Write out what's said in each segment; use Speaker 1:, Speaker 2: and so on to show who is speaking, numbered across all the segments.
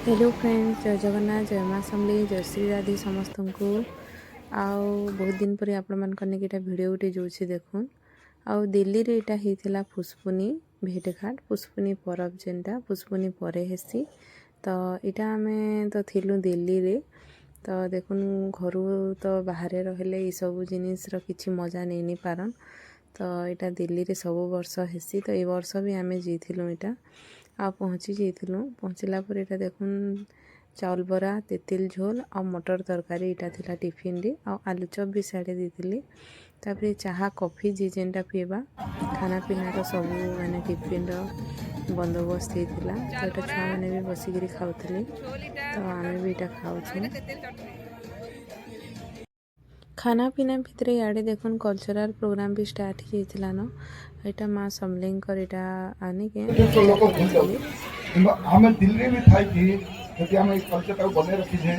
Speaker 1: Hello friends, जय जगन्नाथ, जय माँ समली, जय श्री राधे समस्त को। आउ बहुत दिन पर आपण मान भिड गोटे जो देखुन आउ दिल्ली रे इटा होता पुष्पुनी भेटघाट पुष्पुनी परब जेनटा पुष्पुनी परे हेसी तो इटा आमे तो थिलु दिल्ली रे। तो देखुन घर तो बाहर रहिले ये सब जिनिसर किछि मजा नहीं पारन। तो इटा दिल्ली रे सब वर्ष हेसी तो ये वर्ष भी आमे जीथिलु इटा आ पहुँची जाइलु। पहुँचला पर इटा देखुन चाउल बरा तेतिल झोल आ मटर तरकारी इटा थिला टिफिन रे आ आलू चप भी साड़े देथिली। तापर चाहा कॉफी जी जेनटा पीवा खाना पीना रो सब माने टिफिन रो बंदोबस्त होता। तो इटा छुआ मैंने भी बसिक खाऊली तो आमे भी इटा खाऊँ। खाना पीना भितर इे देखुन कल्चरल प्रोग्राम भी स्टार्ट होता न। यहाँ माँ समलेंकर इटा आने के
Speaker 2: आम दिल्ली में थाई कि यदि आम कल्चर बने रखीजे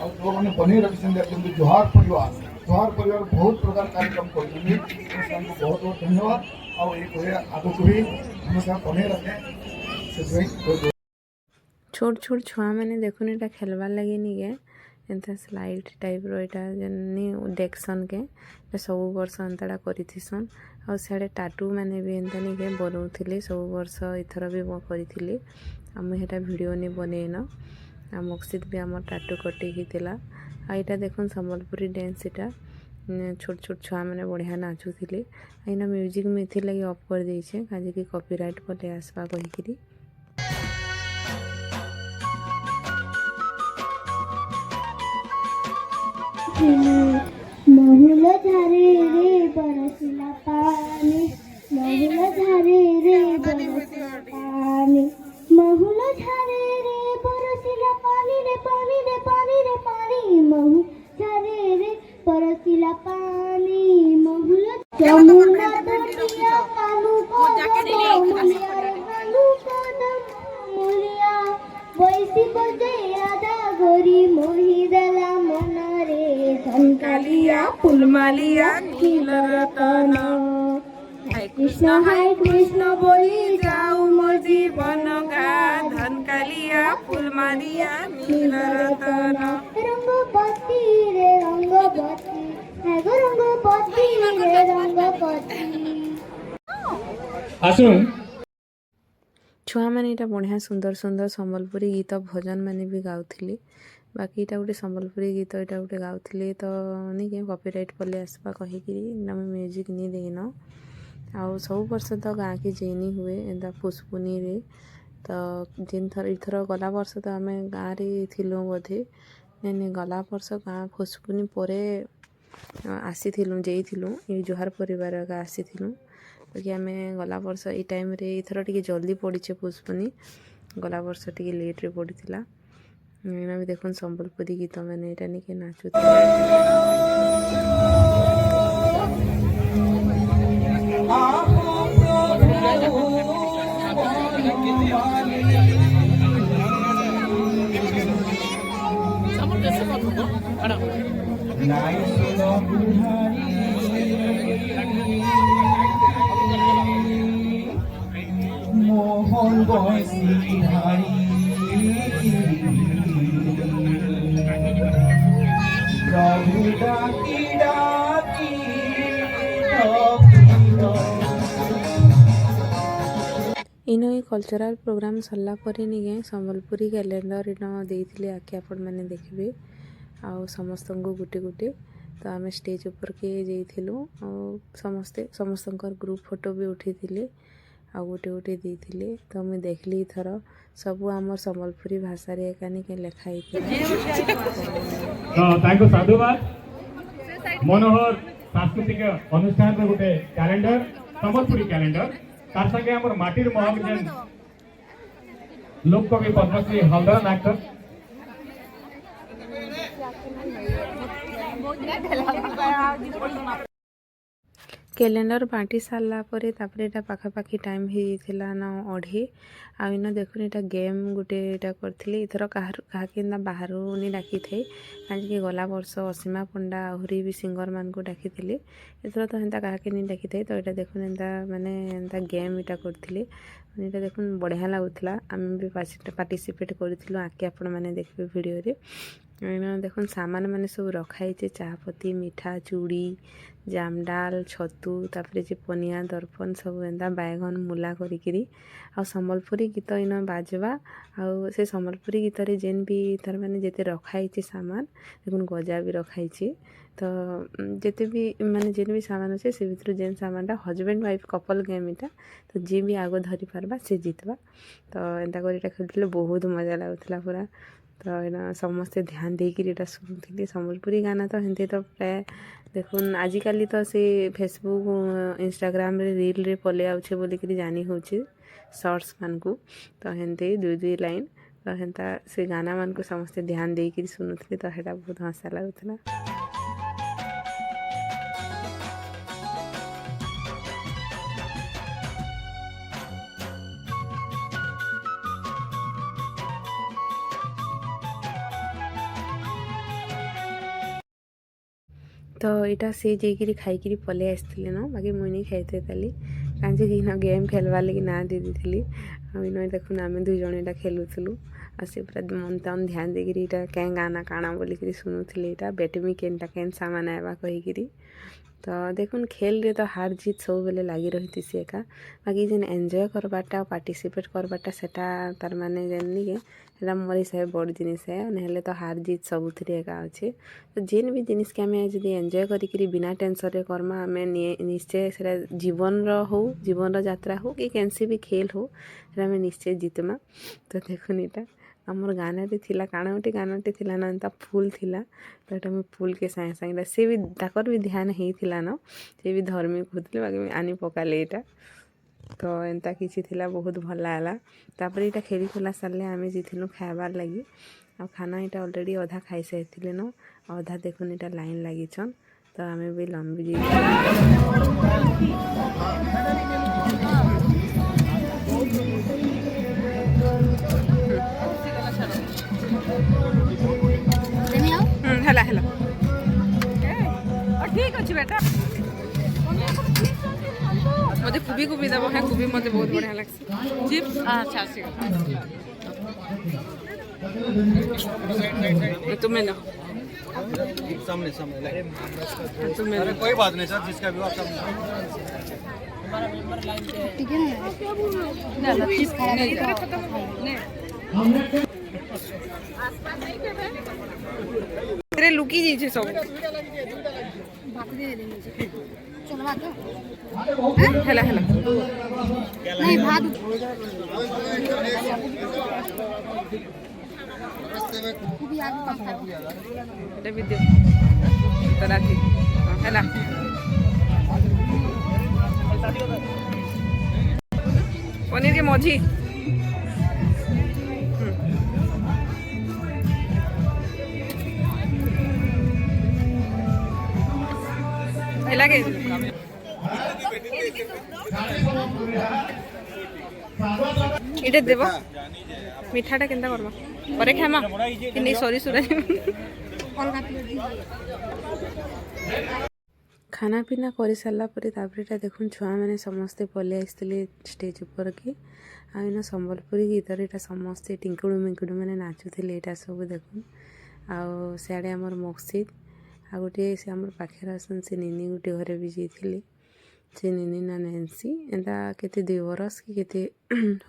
Speaker 2: और जो मैंने बने रखी जोहार परिवार बहुत प्रकार कार्यक्रम कर बहुत बहुत धन्यवाद और ये आगे भी हमेशा बने रखे।
Speaker 1: छोट छोट छुआ मैंने देखुन इटा खेलवार लगे नहीं गए एंता स्लाइड टाइप रो इटा जन्नी डेक्सन के सब वर्ष एंताड़ा करिथिसन आ सियाड़े टाटू मैंने भी एंता नहीं के बनाउथिले सब वर्ष इथर भी करिथिले। आम हेटा वीडियो नहीं बनेन आ मकसिद भी आम टाटू कटे हितेला। आ इटा देखुन संबलपुरी डांस इटा छोट छोट छुआ मैंने बढ़िया नाचुथिले। आइना म्यूजिक में इथि लगी ऑफ कर देछे काजे कि कॉपीराइट पले आसबा कहिकरी।
Speaker 3: महुल झारे रे बरसिला पानी महुल झारे रे बरसिला पानी महुल झारे रे बरसिला पानी रे पानी रे पानी रे पानी महु झारे रे बरसिला पानी महुल जमुना तटिया कालू कदम कालू कदम मुलिया बैसी बजे आदा गोरी मोही दला मनरे धनकालिया फुलमालिया नील रतन हाय कृष्ण बोली जाऊ मोर जीवन का धनकालिया फुलमालिया नील रतन रंगपति रे रंगपति है गो रंगपति रे रंगपति
Speaker 2: आसुन
Speaker 1: छुआ मैंने इटा बढ़िया सुंदर सुंदर संबलपुरी गीत भजन मैंने भी गाउथिले। बाकी इटा गोटे संबलपुरी गीत इटा गोटे गाउथिले तो नहीं के कॉपीराइट पले आसबा कहिकरी आम म्यूजिक नहीं देन। आउ सब वर्ष तो गाँ के जेनी हुए एंता पुष्पुनी रे तो जिन थर इथर गला वर्ष तो आम गाँव रे थिलु बोधे नहीं गला वर्ष गाँ पुष्पुनी परे आसीथिलु जेइथिलु ये जोहार परिवार का आसीथिलु। बाकी आम गला वर्ष ये टाइम रे इथर टिके जल्दी पड़ीचे पुष्पुनी गला वर्ष टिके लेट रे पड़ीथिला। भी देखुन संबलपुरी गीत मैंने इटा नहीं के नाचु
Speaker 2: मोहन बसी धारी प्रभु डाकी डाकी
Speaker 1: इन ये कल्चरल प्रोग्राम सरला पर नहीं संबलपुरी कैलेंडर इन देते आके आपण मैंने देखिए आउ समस्त को गुटे गुटे तो आम स्टेज ऊपर के जाइलु समस्ते समस्त ग्रुप फोटो भी उठी आ गोटे गोटे देते तो मुझे देखली थर सब आम संबलपुरी भाषा के लिखाई
Speaker 4: साधुवाद मनोहर सांस्कृतिक अनुष्ठान गोटे कैलेंडर संबलपुरी कैलेंडर तार संगे हमर माटीर महल जेन लोक कवि पद्मश्री हलधर नागकर
Speaker 1: କ୍ୟାଲେଣ୍ଡର ବାଣ୍ଟି ସାରିଲା ପରେ ତାପରେ ଏଇଟା ପାଖାପାଖି ଟାଇମ୍ ହେଇଯାଇଥିଲା ନା 2:30 ଆଉ ଇନ ଦେଖୁନ୍ ଏଇଟା ଗେମ୍ ଗୋଟେ ଏଇଟା କରିଥିଲି ଏଥର କାହାକେ ଏନ୍ତା ବାହାରୁ ନି ଡାକିଥାଏ କାହିଁକି ଗଲା ବର୍ଷ ଅସୀମା ପଣ୍ଡା ଆହୁରି ବି ସିଙ୍ଗରମାନଙ୍କୁ ଡାକିଥିଲି ଏଥର ତ ହେନ୍ତା କାହାକେ ନି ଡାକିଥାଏ ତ ଏଇଟା ଦେଖୁନ୍ ଏନ୍ତା ମାନେ ଏନ୍ତା ଗେମ୍ ଏଇଟା କରିଥିଲି ଏଇଟା ଦେଖୁନ୍ ବଢ଼ିଆ ଲାଗୁଥିଲା ଆମେ ବି ପାର୍ଟିସିପେଟ୍ କରିଥିଲୁ ଆଗକେ ଆପଣମାନେ ଦେଖିବେ ଭିଡ଼ିଓରେ ଦେଖୁନ୍ ସାମାନ ମାନେ ସବୁ ରଖା ହେଇଛି ଚାହାପତି ମିଠା ଚୁଡ଼ି ଜାମଡାଲ ଛତୁ ତାପରେ ଯେ ପନିଆ ଦର୍ପଣ ସବୁ ଏନ୍ତା ବାଇଗନ ମୂଲା କରିକିରି ଆଉ ସମ୍ବଲପୁରୀ ଗୀତ ଇନ ବାଜବା ଆଉ ସେ ସମ୍ବଲପୁରୀ ଗୀତରେ ଯେନ୍ ବି ତାର ମାନେ ଯେତେ ରଖା ହେଇଛି ସାମାନ ଦେଖୁନ୍ ଗଜା ବି ରଖା ହେଇଛି ତ ଯେତେ ବି ମାନେ ଯେନ୍ ବି ସାମାନ ଅଛେ ସେ ଭିତରୁ ଯେନ୍ ସାମାନଟା ହଜବେଣ୍ଡ ୱାଇଫ୍ କପଲ୍ ଗେମ୍ ଏଇଟା ତ ଯିଏ ବି ଆଗ ଧରି ପାରବା ସେ ଜିତବା ତ ଏନ୍ତା କରି ଏଇଟା ଖେଳୁଥିଲେ ବହୁତ ମଜା ଲାଗୁଥିଲା ପୁରା ତ ଏଇଟା ସମସ୍ତେ ଧ୍ୟାନ ଦେଇକିରି ଏଇଟା ଶୁଣୁଥିଲି ସମ୍ବଲପୁରୀ ଗାନା ତ ହେନ୍ତି ତ ପ୍ରାୟ ଦେଖୁନ୍ ଆଜିକାଲି ତ ସେ ଫେସବୁକ୍ ଇନଷ୍ଟାଗ୍ରାମରେ ରିଲ୍ରେ ପଲେଇ ଆଉଛେ ବୋଲିକିରି ଜାନି ହେଉଛେ ସର୍ଟସ୍ମାନଙ୍କୁ ତ ହେନ୍ତି 2 ଲାଇନ୍ ତ ହେନ୍ତା ସେ ଗାନାମାନଙ୍କୁ ସମସ୍ତେ ଧ୍ୟାନ ଦେଇକିରି ଶୁଣୁଥିଲେ ତ ସେଇଟା ବହୁତ ହସା ଲାଗୁଥିଲା ତ ଏଇଟା ସେ ଯାଇକିରି ଖାଇକିରି ପଲେଇ ଆସିଥିଲେ ନ ବାକି ମୁଇଁ ନି ଖାଇତେ ତାଲି କାହିଁକି ଇନ ଗେମ୍ ଖେଲବାର୍ ଲାଗି ନାଁ ଦେଇ ଦେଇଥିଲି ଆଉ ଇନ ଦେଖୁନ୍ ଆମେ 2 ଜଣ ଏଇଟା ଖେଲୁଥିଲୁ ଆଉ ସେ ପୁରା ମନ ତନ ଧ୍ୟାନ ଦେଇକିରି ଏଇଟା କେଁ ଗାନା କାଣା ବୋଲିକିରି ଶୁଣୁଥିଲେ ଏଇଟା ବେଟମି କେନ୍ଟା କେନ୍ ସାମାନ ଆଇବା କହିକିରି ତ ଦେଖୁନ୍ ଖେଲ୍ରେ ତ ହାର ଜିତ୍ ସବୁବେଲେ ଲାଗି ରହିଥିସି ଏକା ବାକି ଯେନ୍ ଏନ୍ଜୟ କରବାର୍ଟା ଆଉ ପାର୍ଟିସିପେଟ୍ କରବାର୍ଟା ସେଟା ତାର୍ ମାନେ ଯେନ୍ନି କେ ସେଟା ମୋର୍ ହିସାବେ ବଡ଼ ଜିନିଷ ହେ ନହେଲେ ତ ହାର ଜିତ୍ ସବୁଥିରେ ଏକା ଅଛେ ତ ଯେନ୍ ବି ଜିନିଷକେ ଆମେ ଯଦି ଏନ୍ଜୟ କରିକିରି ବିନା ଟେନସନ୍ରେ କର୍ମା ଆମେ ନିଶ୍ଚୟ ସେଟା ଜୀବନର ହଉ ଜୀବନର ଯାତ୍ରା ହଉ କି କେନ୍ସି ବି ଖେଲ୍ ହଉ ସେଟା ଆମେ ନିଶ୍ଚୟ ଜିତମା ତ ଦେଖୁନ୍ ଏଇଟା ଆମର ଗାନାରେ ଥିଲା କାଣା ଗୋଟେ ଗାନାଟେ ଥିଲା ନା ଏନ୍ତା ଫୁଲ୍ ଥିଲା ତ ଏଇଟା ମୁଇଁ ଫୁଲ୍କେ ସାଙ୍ଗେ ସାଙ୍ଗେ ସେ ବି ତାକର୍ ବି ଧ୍ୟାନ ହେଇଥିଲା ନ ସେ ବି ଧର୍ମୀ କହୁଥିଲେ ବାକି ଆନି ପକାଲେ ଏଇଟା ତ ଏନ୍ତା କିଛି ଥିଲା ବହୁତ ଭଲ ଲାଗଲା ତାପରେ ଏଇଟା ଖେଳି ଖୁଲା ସାରିଲେ ଆମେ ଯାଇଥିଲୁ ଖାଇବାର୍ ଲାଗି ଆଉ ଖାନା ଏଇଟା ଅଲରେଡ଼ି ଅଧା ଖାଇସାରିଥିଲେ ନ ଅଧା ଦେଖୁନ୍ ଏଇଟା ଲାଇନ୍ ଲାଗିଛନ୍ ତ ଆମେ ବି ଲମ୍ବି ହେଲା ହେଲା ଠିକ୍ ଅଛି ବେଟା ମତେ କୁବି ଦେବ ହେ କୁବି ମତେ ବହୁତ ବଢ଼ିଆ ଲାଗ୍ସି ଚିପ୍ସ ଆଚ୍ଛା ତୁମେ ନ
Speaker 5: सामने सामने
Speaker 1: ତୁମେ
Speaker 5: अरे कोई बात नहीं सर जिसका भी हो आप सब
Speaker 1: रे लुकी जाइए सब ହେଲା ହେଲା
Speaker 3: नहीं भात
Speaker 1: এটা ବି ଦିଅ ତ ରାତି ହେଲା ପନିର के ମଝି ହେଲା के ଏଇଟା ଦେବ ମିଠାଟା କେନ୍ତା କରବା ପରେ ଖାଇମା କି ନେଇ ସରି ସୁରା ଖାନା ପିନା କରିସାରିଲା ପରେ ତାପରେ ଏଇଟା ଦେଖୁନ୍ ଛୁଆମାନେ ସମସ୍ତେ ପଲେଇ ଆସିଥିଲେ ଷ୍ଟେଜ୍ ଉପରକେ ଆଉ ଏଇନା ସମ୍ବଲପୁରୀ ଗୀତରେ ଏଇଟା ସମସ୍ତେ ଟିଙ୍କୁଡ଼ୁ ମିଙ୍କୁଡ଼ୁ ମାନେ ନାଚୁଥିଲେ ଏଇଟା ସବୁ ଦେଖୁନ୍ ଆଉ ସିଆଡ଼େ ଆମର ମକ୍ସିଦ୍ ଆଉ ଗୋଟିଏ ସେ ଆମର ପାଖରେ ଆସନ୍ ସେ ନିନି ଗୋଟେ ଘରେ ବି ଯାଇଥିଲେ ସେ ନିନି ନା ନେନ୍ସି ଏନ୍ତା କେତେ 2 ବରଷ କି କେତେ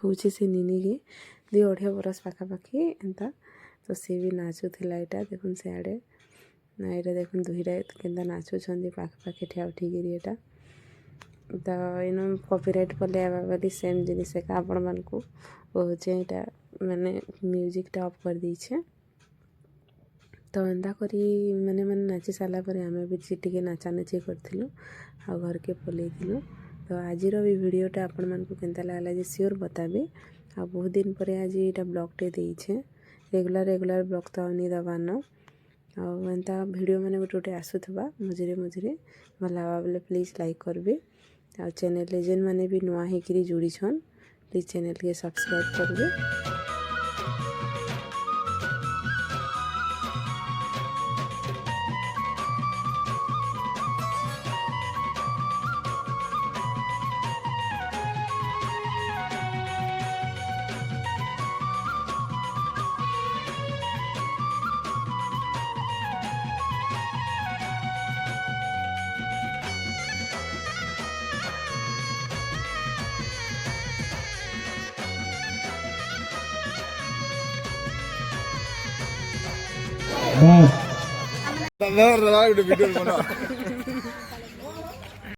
Speaker 1: ହଉଛି ସେ ନିନିକେ 2-2.5 ବରଷ ପାଖାପାଖି ଏନ୍ତା ତ ସେ ବି ନାଚୁଥିଲା ଏଇଟା ଦେଖୁନ୍ ସିଆଡ଼େ ନା ଏଇଟା ଦେଖୁନ୍ ଦୁଇଟା କେନ୍ତା ନାଚୁଛନ୍ତି ପାଖାପାଖି ଠିଆ ଉଠିକିରି ଏଇଟା ତ ଇନୁ କପିରାଇଟ୍ ପଲେଇ ଆଇବା ବୋଲି ସେମ୍ ଜିନିଷ ଏକା ଆପଣମାନଙ୍କୁ କହୁଛେ ଏଇଟା ମାନେ ମ୍ୟୁଜିକ୍ଟା ଅଫ୍ କରିଦେଇଛେ ତ ଏନ୍ତା କରି ମାନେ ନାଚି ସାରିଲା ପରେ ଆମେ ବି ଟିକେ ନାଚାନାଚି କରିଥିଲୁ ଆଉ ଘରକେ ପଲେଇଥିଲୁ ତ ଆଜିର ବି ଭିଡ଼ିଓଟା ଆପଣମାନଙ୍କୁ କେନ୍ତା ଲାଗଲା ଯେ ସିଓର ବତାବେ ଆଉ ବହୁତ ଦିନ ପରେ ଆଜି ଏଇଟା ବ୍ଲଗ୍ଟେ ଦେଇଛେ ରେଗୁଲାର ବ୍ଲଗ୍ ତ ଆଉ ନି ଦେବାନ ଆଉ ଏନ୍ତା ଭିଡ଼ିଓ ମାନେ ଗୋଟେ ଗୋଟେ ଆସୁଥିବା ମଝିରେ ମଝିରେ ଭଲ ହେବା ବେଲେ ପ୍ଲିଜ୍ ଲାଇକ୍ କରିବେ। ଆଉ ଚ୍ୟାନେଲ୍ରେ ଯେନ୍ମାନେ ବି ନୂଆ ହେଇକିରି ଯୋଡ଼ିଛନ୍ ପ୍ଲିଜ୍ ଚ୍ୟାନେଲ୍କେ ସବସ୍କ୍ରାଇବ୍ କରିବେ।
Speaker 4: बस
Speaker 5: दादा दादा वीडियो बना